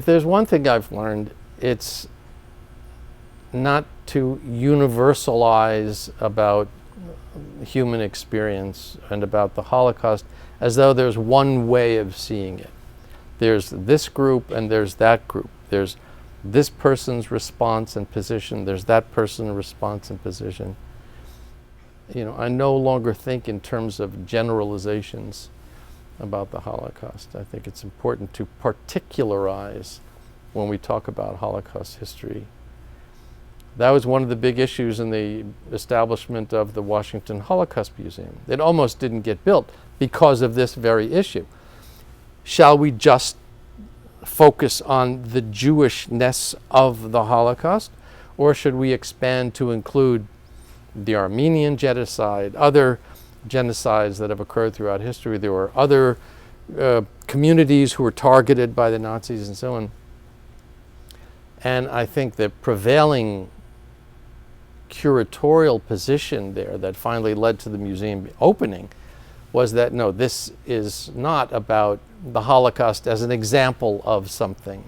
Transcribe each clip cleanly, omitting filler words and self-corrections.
If there's one thing I've learned, it's not to universalize about human experience and about the Holocaust as though there's one way of seeing it. There's this group and there's that group. There's this person's response and position. There's that person's response and position. You know, I no longer think in terms of generalizations about the Holocaust. I think it's important to particularize when we talk about Holocaust history. That was one of the big issues in the establishment of the Washington Holocaust Museum. It almost didn't get built because of this very issue. Shall we just focus on the Jewishness of the Holocaust, or should we expand to include the Armenian genocide, other genocides that have occurred throughout history? There were other communities who were targeted by the Nazis and so on. And I think the prevailing curatorial position there that finally led to the museum opening was that, no, this is not about the Holocaust as an example of something.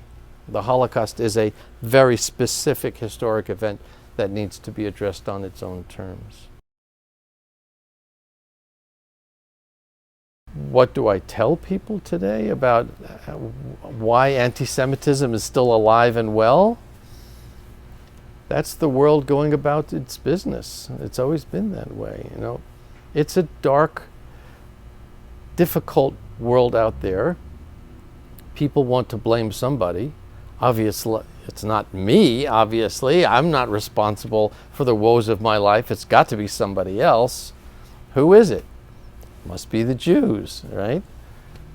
The Holocaust is a very specific historic event that needs to be addressed on its own terms. What do I tell people today about why anti-Semitism is still alive and well? That's the world going about its business. It's always been that way, you know. It's a dark, difficult world out there. People want to blame somebody. Obviously, it's not me, obviously. I'm not responsible for the woes of my life. It's got to be somebody else. Who is it? Must be the Jews, right?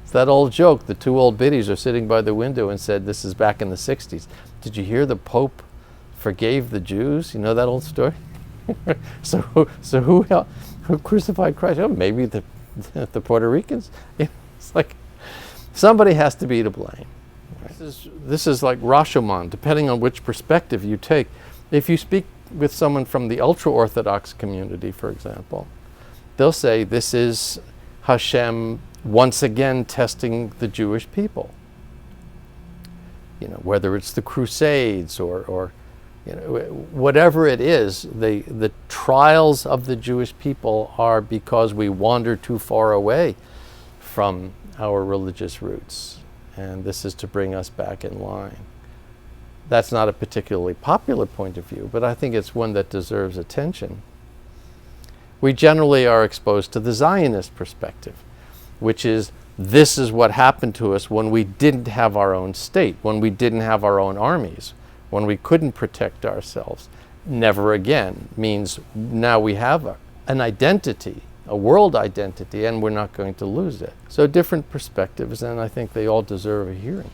It's that old joke. The two old biddies are sitting by the window and said, this is back in the 60s. Did you hear the Pope forgave the Jews? You know that old story? so who crucified Christ? Oh, maybe the Puerto Ricans. It's like somebody has to be to blame. Right? This is like Rashomon, depending on which perspective you take. If you speak with someone from the ultra-Orthodox community, for example, they'll say this is Hashem once again testing the Jewish people. You know, whether it's the Crusades or you know, whatever it is, the trials of the Jewish people are because we wander too far away from our religious roots. And this is to bring us back in line. That's not a particularly popular point of view, but I think it's one that deserves attention. We generally are exposed to the Zionist perspective, which is this is what happened to us when we didn't have our own state, when we didn't have our own armies, when we couldn't protect ourselves. Never again means now we have an identity, a world identity, and we're not going to lose it. So different perspectives, and I think they all deserve a hearing.